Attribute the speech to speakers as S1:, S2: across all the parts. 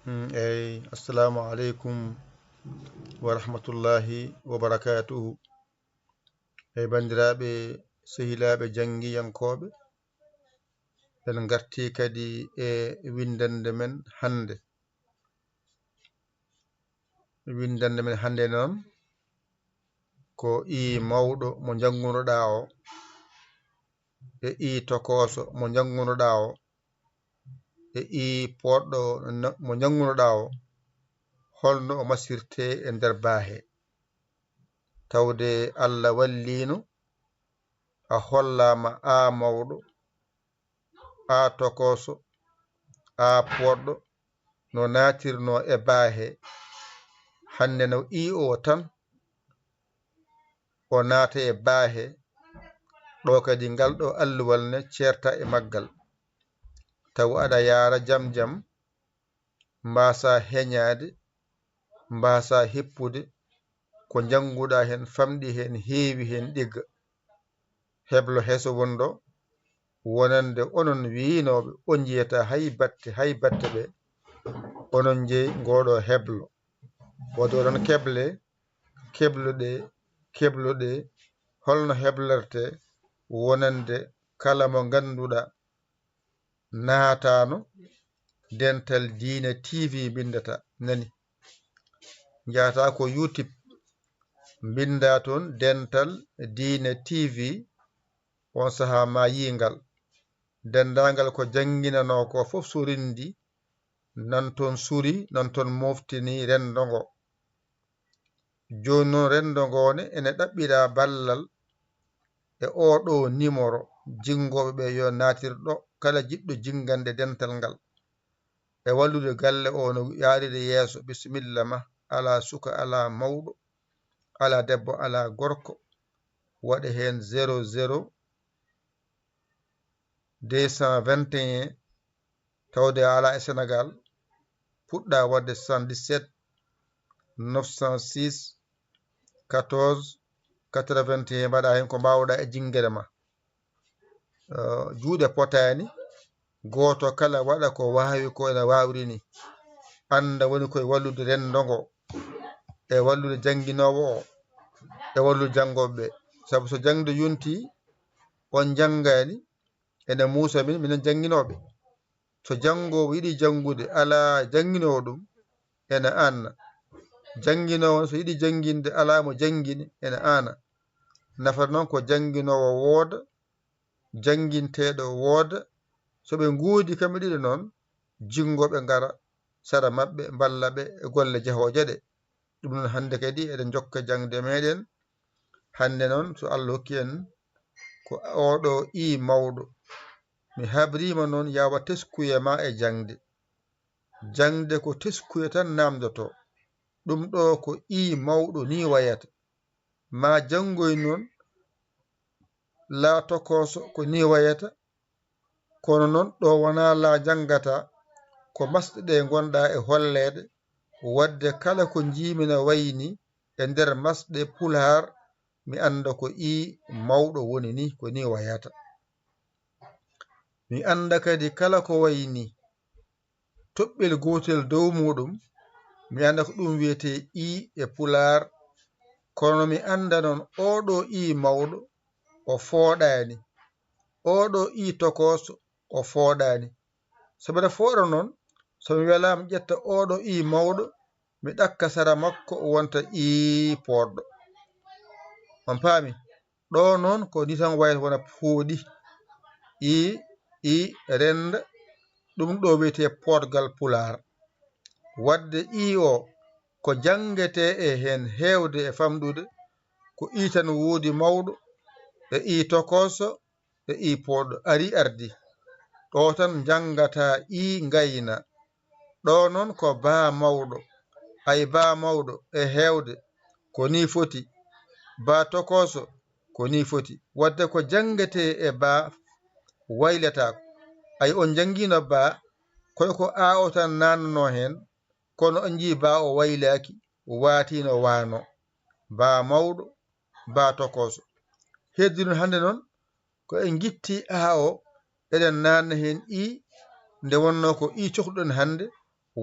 S1: Assalamu alaikum wa rahmatullahi wa barakatuhu. Bandiraɓe sehilaɓe jangiyankoɓe, en garti kadi e windande men hande. Windande men hande noon ko mawɗo mo jangunoɗa o e tokoso mo jangunoɗa o e poɗɗo mo jangunoɗa o holno o masirte e nder baahe. Tawde Allah wallino a hollama a mawɗo, a tokoso, a poɗɗo no natirno e baahe. Hande no o tan o naata e baahe ɗo kadi ngal ɗo alluwal ne certa e maggal. Taw aɗa yara jam jam, mbasa heñade, mbasa heppude ko janguɗa hen famɗi hen heewi hen ɗigga. Heblo heso wonɗo wonande onon wiinoɓe on jiyata hay batte ɓe onon jeeyi ngoɗo heblo. Wodo ɗon kebluɗe holno heblerte wonande kala mo ganduɗa naatano dental diina TV bindata nani. Jata ko YouTube binda toon dental diina TV, on saha ma yingal. Dendagal ko janginano ko fof so rindi nan toon suri, nan toon moftini rendogo. Joni noon rendogone ene ɗaɓɓira ballal e oɗo numéro jingoɓeɓe yo natir ɗo, kala jiɗɗo jingande dental ngal e wallude galle o no yaride yeeso. Bisimilla ma, ala suka, ala mawɗo, ala debbo, ala gorko. Waɗe hen 00 221 tawde ala e Sénégal, puɗɗa wadde 77 906 14 81 mbaɗa hen ko mbawɗa e jinguere ma. Juuɗe potani, goto kala waɗa ko wawi ko ene wawri ni. Anda woni koye wallude rendogo e wallude janguinowo o e wallude jangoɓeɓe. Saabu so jangde yonti on janggani ene muusa min minen janguinoɓe. So jangowo yiɗi jangude ala janguinowo ɗum ene anna. Janguinowo so yiɗi jangguinde ala mo jangguini ene ana. Nafata noon ko janguinowo wooda, janguinteɗo wooda. Soɓe guudi kamɓe ɗiɗo noon, jingoɓe ngara sara mabɓe ballaɓe e golle jahoje ɗe. Ɗum noon hande kadi eɗen jokka jangde meɗen. Hande noon so Allah hokki en ko oɗo mawɗo, mi habrima noon yawa teskuye ma e jangde. Jangde ko teskuye tan namdoto. Ɗum ɗo ko mawɗo ni wayata. Ma jangoy noon la tokoso ko ni wayata. Kono noon ɗo wona la jangata, ko masɗeɗe gonɗa e hollede. Wadde kala ko jimina wayni e nder masɗe Pular, mi anda ko mawɗo woni ni, ko ni wayata. Mi anda kadi kala ko wayni toɓɓel gotel dow muɗum, mi anda ko ɗum wiyete e Pular. Kono mi anda noon oɗo mawɗo o fooɗani, oɗo tokoso o fooɗani. Soɓeɗa fooɗa noon, somi welama ƴetta oɗo mawɗo, mi ɗakka sara makko wonta poɗɗo. On paami? Ɗo noon ko ni tan wayata wona pooɗi renda. Ɗum ɗo wiyete podgal Pular. Wadde o ko jangete e hen hewde e famɗude ko tan woodi mawɗo e tokoso e poɗɗo ari ardi. Ɗo tan jangata ngayna. Ɗo noon ko ba mawɗo. Ay ba mawɗo e hewde ko ni foti. Ba tokoso ko ni foti. Wadde ko jangete e ba wayletako. Ay on jangino ba koy ko o tan nanno hen, kono on jii ba o waylaki, watino wano. Ba mawɗo, ba tokoso. Heddi noon hande noon ko en gitti o eɗen nanna hen nde wonno ko cohluɗen hande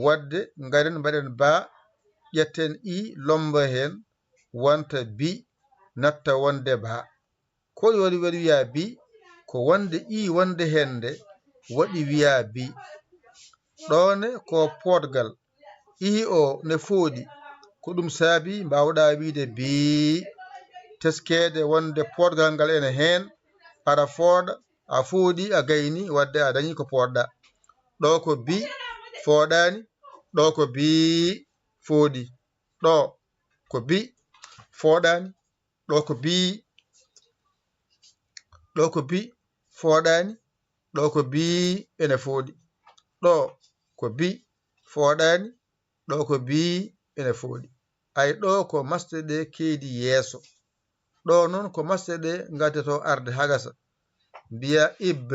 S1: wadde ngaren mbaɗen ba ƴetten I lomba hen wonta bi natta wonde ba ko waɗi wiya bi ko wonde I wonde hen nde waɗi wiya bi ɗone ko podgal I o ne fooɗi ko ɗum saabi mbawɗa wiide bi teskede wonde podgal ngal ene hen aɗa fooɗa a fooɗi a gayni wadde a dañi ko poɗɗa ɗo ko bi fooɗani ɗo ko bi fooɗi ɗo ko bi fooɗani ɗo ko bi fooɗani ɗo ko bi ene fooɗi ɗo ko bi fooɗani ɗo ko bi ene fooɗi ay ɗo ko masde ɗe keedi yeeso ɗo noon ko masde ɗe gaddeto arde hagasa mbiya ib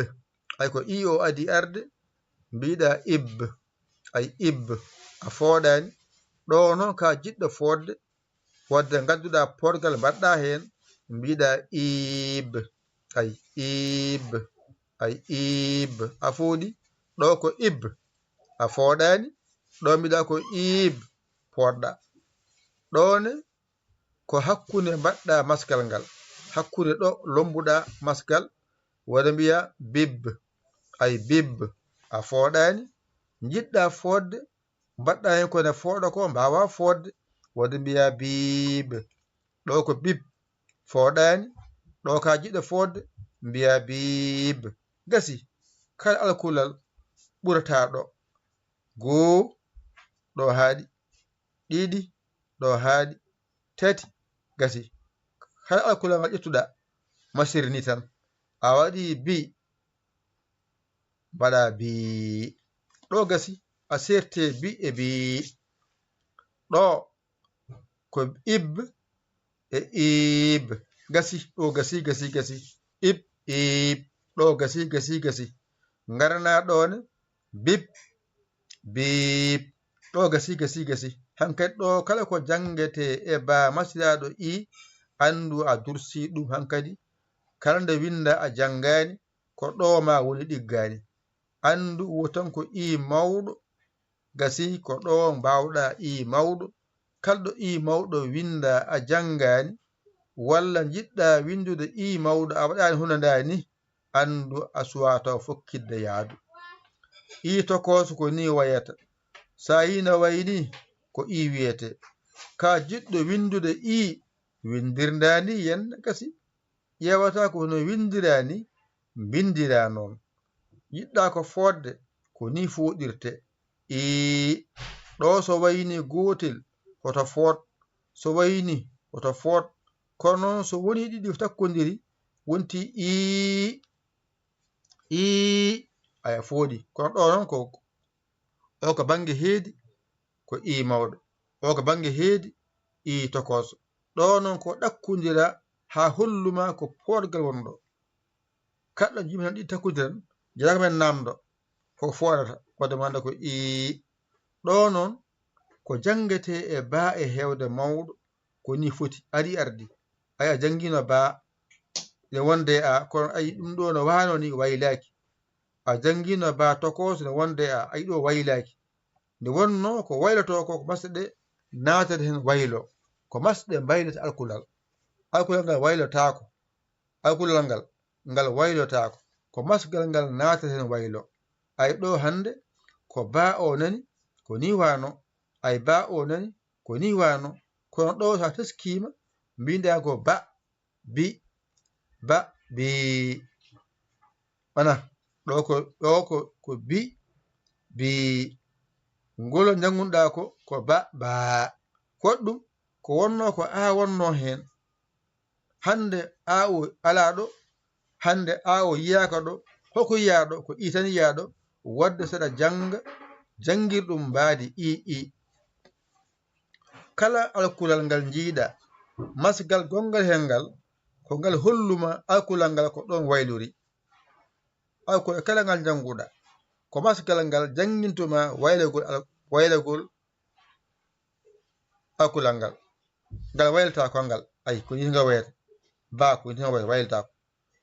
S1: ay ko I o adi arde mbiɗa ib ay ib a fooɗani ɗo noon ka jiɗɗo fodde wadde gadduɗa podgal mbaɗɗa hen mbiɗa ib ay ib ay ib a fooɗi ɗo ko ib a fooɗani ɗo mbiɗa ko ib poɗɗa ɗone ko hakkunde mbaɗɗa maskal ngal hakkunde ɗo lombuɗa maskal waɗa mbiya bib ay bib a fooɗani jiɗɗa fodde mbaɗɗa hen kone fooɗa ko mbawa fodde waɗa mbiya bib ɗo ko bib fooɗani ɗo ka jiɗɗo fodde mbiya bib gasi kala alkulal ɓurata ɗo goo ɗo haaɗi ɗiɗi ɗo haaɗi tati gasi kala alkulal ngal ƴettuɗa masirni tan a waɗi bi mbaɗa bi ɗo gasi a serte bi e bi ɗo ko ib e ib gasi ɗo gasi ib ib ɗo gasi garana ɗone bib bib ɗo gasi hankadi ɗo kala ko jangete e ba masiraɗo I andu a dursi ɗum hankadi kala nde winda a jangani ko ɗo ma woni ɗiggani andu wotan ko I mawɗo gasi ko ɗo mbawɗa I mawɗo kalɗo I mawɗo winda a jangani walla jiɗɗa windude I mawɗo a waɗani hunadani andu a suwata fokkidde yaadu I tokoso ko ni wayata sa yino wayni ko I wiyete ka jiɗɗo windude I windirdani yenna gasi ƴewata ko no windirani bindira noon yiɗɗa ko fodde ko ni fuɗirte I ɗo so wayni gotel hoto fod so wayni hoto fod kono so woni ɗiɗi takkodiri wonti I aya fooɗi kono ɗo noon ko bange heedi ko I mawɗo o ko bange heedi I tokoso ɗo noon ko ɗakkodira ha holluma ko podgal wonɗo kaɗɗo jimi tan ɗi takkodiran jarako men namdo ko fodata wadde manda ko I ɗo noon ko jangete e ba e hewde mawɗo ko ni foti ari ardi aya jangino ba ne wonde a kono ayi ɗum ɗo no wano ni waylaki a jangino ba tokoso ne wonde a ayi ɗo waylaki nde wonno ko wayloto ko masde ɗe natata hen waylo ko masɗe mbaylata alkulal ngal waylotako alkulal ngal waylotako ko masgal ngal natata hen waylo ay ɗo hande ko ba o nani ko ni wano ay ba o nani ko ni wano kono ɗo sa teskima mbinda ko ba bi mana ɗo ko bi ngolo jangunɗa ko ba koɗɗum ko wonno ko a wonno hen hande a o ala ɗo hande a o yiyaka ɗo hoko yiyaɗo ko I tan yiyaɗo wadde saɗa jangirɗum mbadi I kala alkulal ngal jiiɗa masgal gongal hen ngal ko ngal holluma alkulal ngal ko ɗon wayluri alkulal kala ngal janguɗa ko masgal ngal jangintuma waylagol alkulal ngal waylata ko ngal ay ko ni nga wayata ba ko ni nga waylata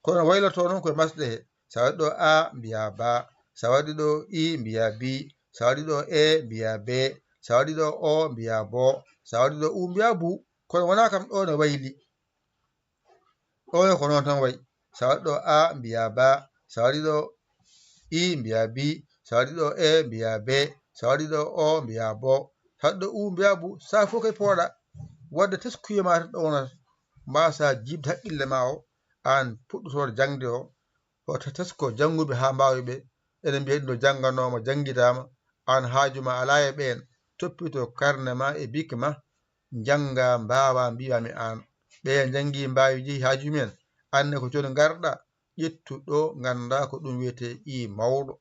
S1: kono wayloto noon koye masɗe he sa waɗi ɗo a mbiya ba sa waɗi ɗo I mbiya bi sa waɗi ɗo e mbiya be, sa waɗi ɗo o mbiya bo, sa waɗi ɗo u mbiya bu. kono wona kam ɗo no wayli, ɗo ko noon tan wayi. sa waɗi ɗo a mbiya ba, sa waɗi ɗo i mbiya bi, sa waɗi ɗo e mbiya be, sa waɗi ɗo o mbiya bo, sa waɗi ɗo u mbiya bu. sa fof kay pooɗa wadde teskuye ma tan ɗownata mbasa jibde haqqille ma o an puɗɗotode jangde o hoto tesko janguɓe ha mbawi ɓe enen mbiya ɗo janganoma janguitama an haajuma ala e ɓen toppito karne ma e bik ma janga mbawa mbiyami an ɓe jangi mbawi jeehi haajumen anne ko joni garɗa ƴettu ɗo ganda ko ɗum wiyete i mawɗo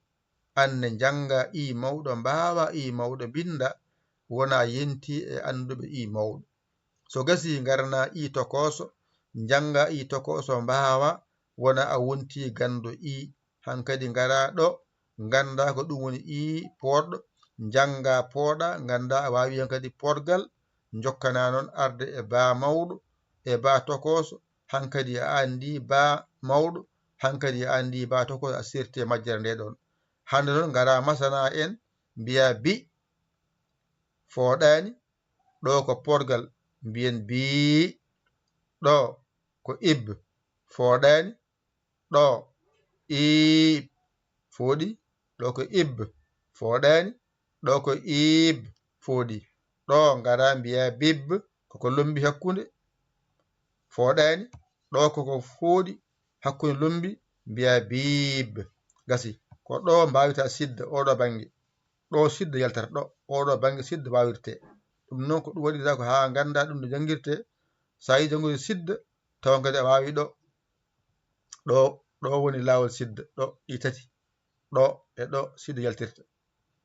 S1: anne janga i mawɗo mbawa i mawɗo binda wona yenti e anduɓe i mawɗo. so gasi garna i tokoso janga i tokoso mbawa wona a wonti gando i hankadi gara ɗo ganda ko ɗum woni i poɗɗo janga pooɗa ganda a wawi hankadi porgal jokkana noon arde e ba mawɗo e ba tokoso hankadi a andi ba mawɗo hankadi a andi ba tokoso a serti e majjere nde ɗon. hande noon gara masana en mbiya bi fooɗani ɗo ko porgal mbiyen bi, ɗo ko ib fooɗani, ɗo ib fooɗi, ɗo ko ib fooɗani, ɗo ko ib fooɗi. ɗo gara mbiya bib koko lombi hakkunde fooɗani, ɗo koko fooɗi hakkunde lombi mbiya bib gasi ko ɗo mbawita sidda oɗo banggue ɗo sidda yaltata ɗo oɗo banggue sidda wawirte. ɗum noon ko ɗum waɗirta ko ha ganda ɗum no jangguirte sa yi janngude sidda tawa kadi a wawi ɗo ɗo woni lawol sidda ɗo ɗi tati ɗo e ɗo sidda yaltirta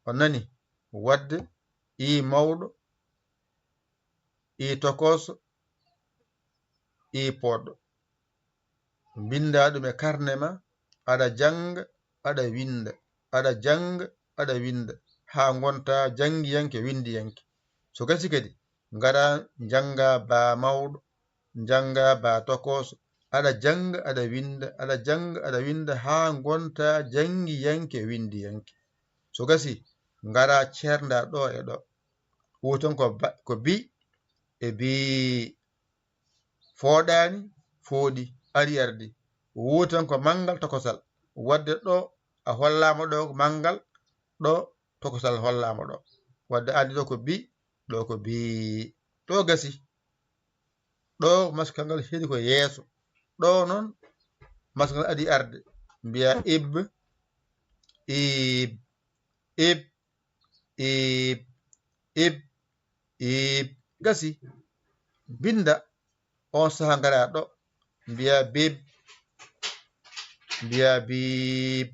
S1: on nani wadde i mawɗo i tokoso i poɗɗo binda ɗum e karne ma aɗa janga aɗa winda aɗa janga aɗa winda ha gonta jangiyanke windiyanke. so gasi kadi gara janga ba mawɗo janga ba tokoso aɗa janga aɗa winda aɗa janga aɗa winda ha gonta jangiyanke windiyanke. so gasi gara cerda ɗo e ɗo wuton ko bi e bi fooɗani fooɗi ari ardi wutan ko mangal tokosal wadde ɗo a hollama ɗo mangal ɗo tokosal hollama ɗo wadde andi ɗo ko bi ɗo ko bi. ɗo gasi ɗo maskal ngal heedi ko yeeso ɗo noon maskal adi arde mbiya ib ib ib ib ib ib gasi binda on saha gara ɗo mbiya bib mbiya bib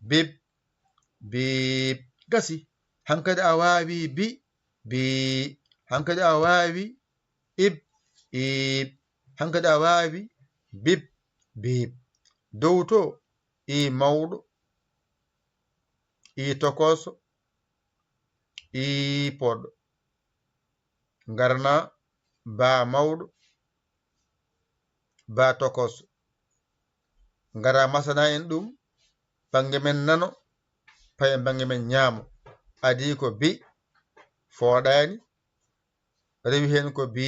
S1: bib bib gasi hankadi a wawi bi bi hankadi a wawi ib ib hankadi a wawi bib bib dow to i mawɗo i tokoso i poɗɗo garna ba mawɗo ba tokoso gara masana en ɗum bange men nano paye bange men ñaamo adi ko bi fooɗani rewi hen ko bi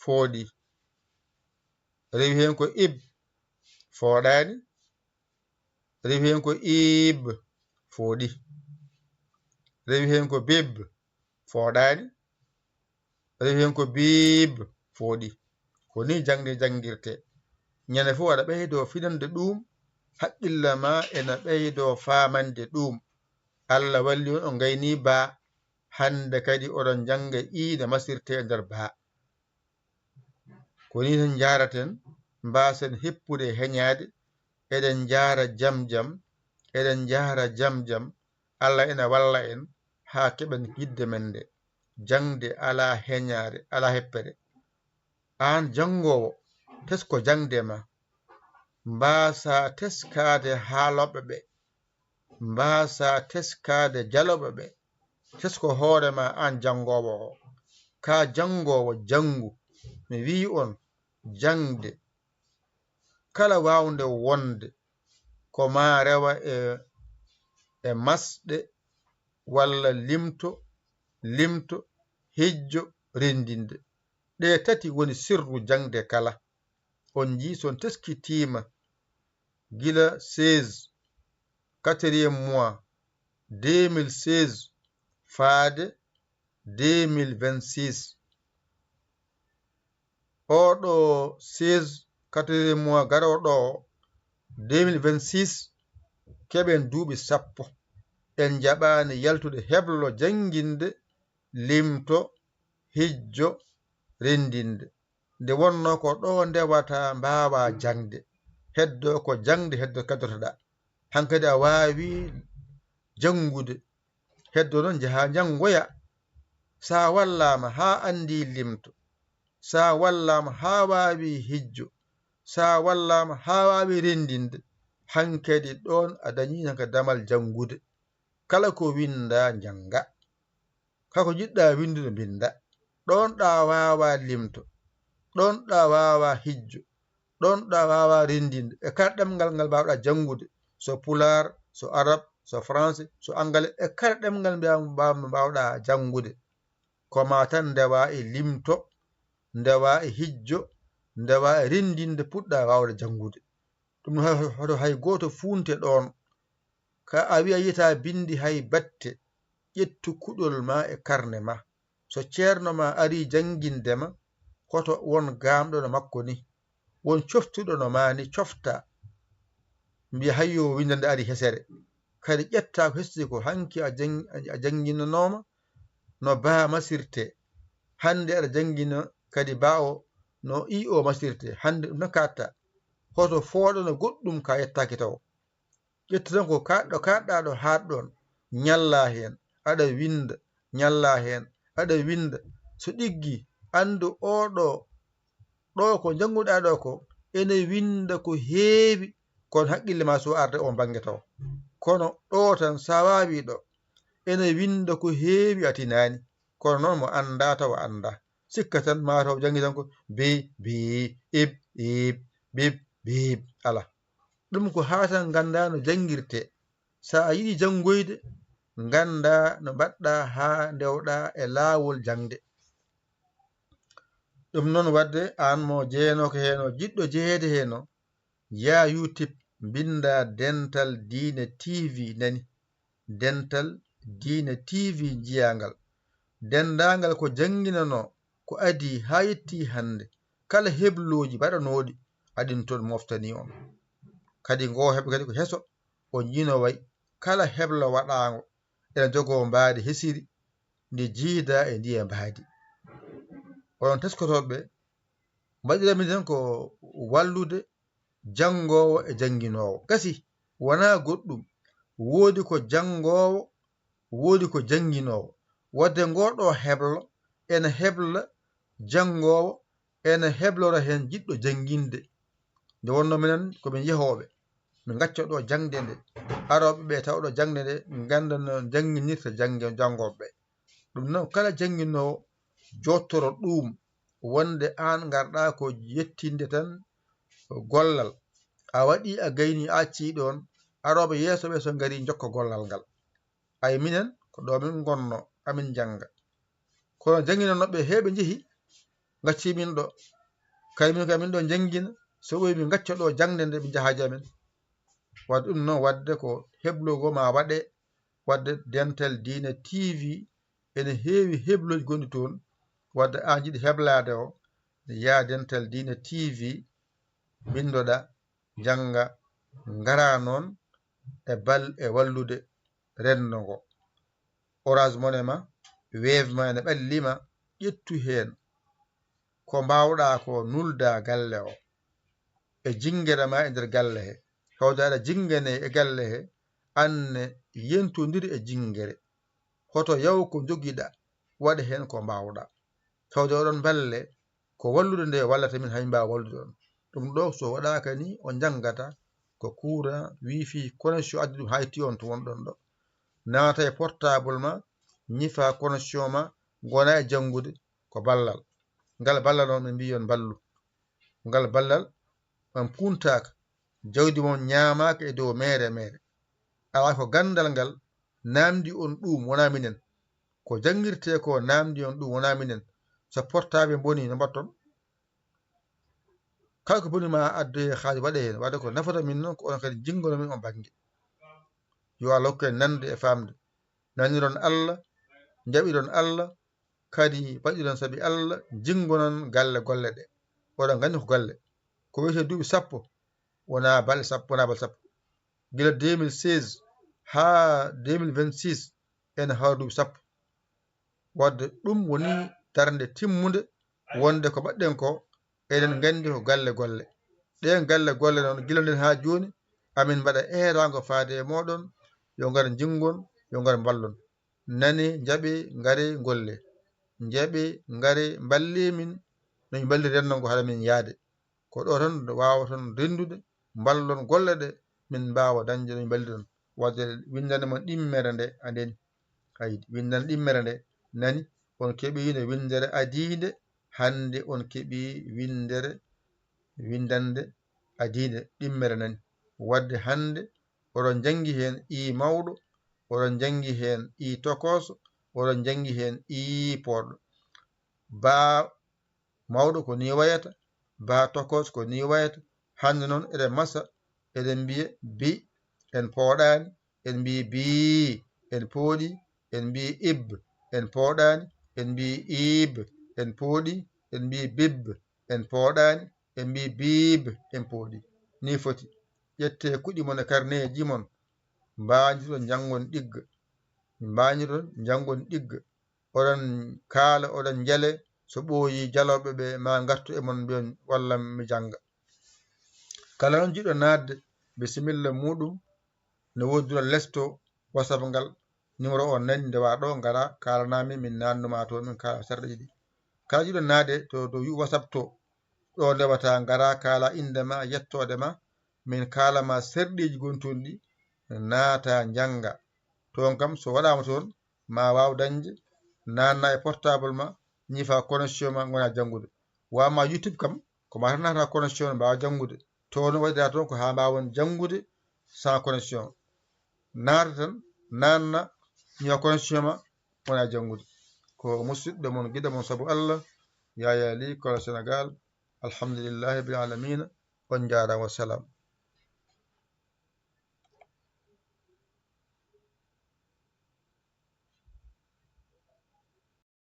S1: fooɗi rewi hen ko ib fooɗani rewi hen ko ib fooɗi rewi hen ko bib fooɗani rewi hen ko bib fooɗi. ko ni jangde jangirte ñande fof aɗa ɓeydo finande ɗum haqqilla ma ena ɓeydo famande ɗum. Allah walli on o gayni ba hande kadi oɗon janga ine masirte e nder ba ko ni tan jaraten mbasen heppude heñade eɗen jara jam jam eɗen jara jam jam Allah ena walla en ha keɓen yidde men nde jangde ala heñade ala heppere. an jangowo tesko jangde ma mbasa teskade haaloɓe ɓe mbasa teskade jaloɓe ɓe tesko hoorema an jangowo o ka jangowo jangu mi wi on jangde kala wawnde wonde ko ma rewa e masɗe walla limto hijjo rendinde ɗe tati woni sirru jangde kala on ji son teskitima gila 16 4e mois 2016 faade 2026 oɗo 16 4e mois garoɗo 2026 keɓen duuɓi sappo en jaɓani yaltude heblo janginde limto hijjo rendinde nde wonno ko ɗo ndewata mbawa jangde heddo ko jangde heddo kaddotoɗa hankadi a wawi jangude heddo noon jaha jangoya sa wallama ha andi limto sa wallama ha wawi hijjo sa wallama ha wawi rendinde hankadi ɗon a dañi hanka damal jangude kala ko winda janga kako jiɗɗa windude binda ɗon ɗa wawa limto ɗon ɗa wawa hijjo ɗon ɗa wawa rendinde e kala ɗemgal ngal mbawɗa jangude so pular so arab so français so anglais e kala ɗemgal mbawɗa jangude koma tan ndewa e limto ndewa e hijjo ndewa e rendinde puɗɗa wawde jangude ɗum hoto hay goto funte ɗon ka a wi'a yita bindi hay batte ƴettu kuɗol ma e karne ma so ceerno ma ari jangindema hoto won gamɗo no makko ni won coftuɗo no ma ni cofta mbiya hayyo windande ari hesere kadi ƴetta ko hesiti ko hanki a janginanoma no ba masirte hande aɗa jangina kadi ba o no i o masirte hande ɗum nakatta hoto fooɗano goɗɗum ka yettaki taw ƴettu tan ko kaɗɗo kaɗɗaɗo haɗɗon ñalla hen aɗa winda ñalla hen aɗa winda so ɗiggi andu oɗo ɗo ko janguɗa ɗo ko ene winda ko heewi kono haqqille ma so arde on bange taw kono ɗo tan sa wawi ɗo ene winda ko heewi a tinani kono noon mo anda tawa anda sikka tan mataw jangi tan ko bi ib bib bib ala ɗum ko hatan ganda no jangirte sa a yiɗi jangoyde ganda no mbaɗɗa ha ndewɗa e laawol jangde ɗum noon wadde an mo jeenoke heno jiɗɗo jeeyede heno ya YouTube binda Dental Dina TV nani Dental Dina TV jiyangal dendagal ko janginano ko adi ha yetti hande kala hebloji baɗanoɗi aɗin toon moftani on kadi ngo heɓe kadi ko heso on jino way kala heblo waɗago ene jogo mbaadi hesiri ndi jiida e ndiye mbaadi onon teskotoɓe mbaɗirami tan ko wallude jangowo e janginowo gasi wona goɗɗum woodi ko jangowo woodi ko janginowo wadde ngoɗo heblo ene hebla jangowo ene heblora hen jiɗɗo janginde nde wonno minen komin yehoɓe min gacco ɗo jangde nde aroɓe ɓe tawɗo jangde nde ganda no janginirta jangoɓe ɗum noon kala janginowo jottoro ɗum wonde an garɗa ko yettinde tan gollal a waɗi a gayni acci ɗon aroɓe yeeso ɓe so gari jokka gollal ngal ay minen ko ɗo min gonno amin janga kono janginonoɓe heɓe jeehi gaccimin ɗo kaymin kamin ɗo jangina so ɓoyi min gacco ɗo jangde nde ɓe jahaji amen wadde ɗum noon wadde ko heblogo ma waɗe wadde Dental Dina TV ene heewi hebloji gonɗi toon wadde an jiɗi heblade o ya Dental Dina TV bindoɗa janga ngara noon e wallude rendo ngo Orange Money ma Wave ma ene ɓallima ƴettu hen ko mbawɗa ko nulda galle o e jingere ma e nder galle he hewde aɗa jingane e galle he anne yentodiri e jingere hoto yaw ko joguiɗa waɗa hen ko mbawɗa tawde oɗon balle ko wallude nde wallata min hay mbawa wallude on ɗum ɗo so waɗaka ni on jangata ko courant wifi connexion addi ɗum hayti on to wonɗon ɗo naata e portable ma ñifa connexion ma gona e jangude ko ballal ngal ballal on ɓe mbi on ballu ngal ballal on puntaka jawdi mon ñamaka e dow mere ala ko gandal ngal namdi on ɗum wona minen ko jangirte ko namdi on ɗum wona minen so portable boni no mbatton kala ko boni ma adde haali waɗe hen wadde ko nafata min noon ko on kadi jingono min on banggue yo Allah hokku en nande e famde naniron Allah jaɓiron Allah kadi baɗiron saabi Allah jingonon galle golle ɗe oɗon gandi ko galle ko wiyete duuɓi sappo wona balɗe sappo wona balɗe sappo gila 2016 ha 2026 ene hawa duuɓi sappo wadde ɗum woni darde timmude wonde ko baɗɗen ko eɗen gandi ko galle golle ɗen galle golle noon gila nden ha joni amin mbaɗa erago faade e moɗon yo ngar jingon yo ngar ballon nani jaaɓe ngare golle jeeɓe ngare ballimin noñ balli rennogo haɗa min yaade ko ɗo tan wawa ton rendude ballon golle ɗe min mbawa dañde noñ balliɗon wadde windande mon ɗimmere nde andeni haydi windande ɗimmere nde nani on keeɓino windere adide hande on keeɓi windande adide ɗimmere nani wadde hande oɗon jangi hen i mawɗo oɗon jangi hen i tokoso oɗon jangi hen i poɗɗo ba mawɗo ko ni wayata ba tokoso ko ni wayata hande noon eɗen masa eɗen mbiya bi en pooɗani en mbi bi en pooɗi en mbi ib en pooɗani en mbi ib en pooɗi en mbi bib en pooɗani en mbi bib en pooɗi ni foti ƴette kuɗi mon e carnet ji mon mbañiton jangon ɗigga mbañiton jangon ɗigga oɗon kaala oɗon jale so ɓooyi jaloɓe ɓe ma gartu e mon mbiyon walla mi janga kala on jiɗo nadde bisimilla muɗum no woddura lesto WhatsApp ngal numéro o nani ndewa ɗo gara kalanami min nannuma to min kala sarɗe ɗiɗi kala jiɗo naade to WhatsApp to ɗo ndewata gara kala indema yettodema min kalama serɗiji gontoon ɗi naata janga toon kam so waɗama toon ma waw dañde nanna e portable ma ñifa connexion ma gona janngude wawma YouTube kam ko ma tan nata connexion mbawa janngude toon waɗira toon ko ha mbawon janngude sans connexion naata tan nanna ñifa connexion ma wona janngude ko musidɗo mon guiɗo mon saabu Allah Yaya Ly Kola Sénégal alhamdulillahi rabbil alamina on jarama wassalam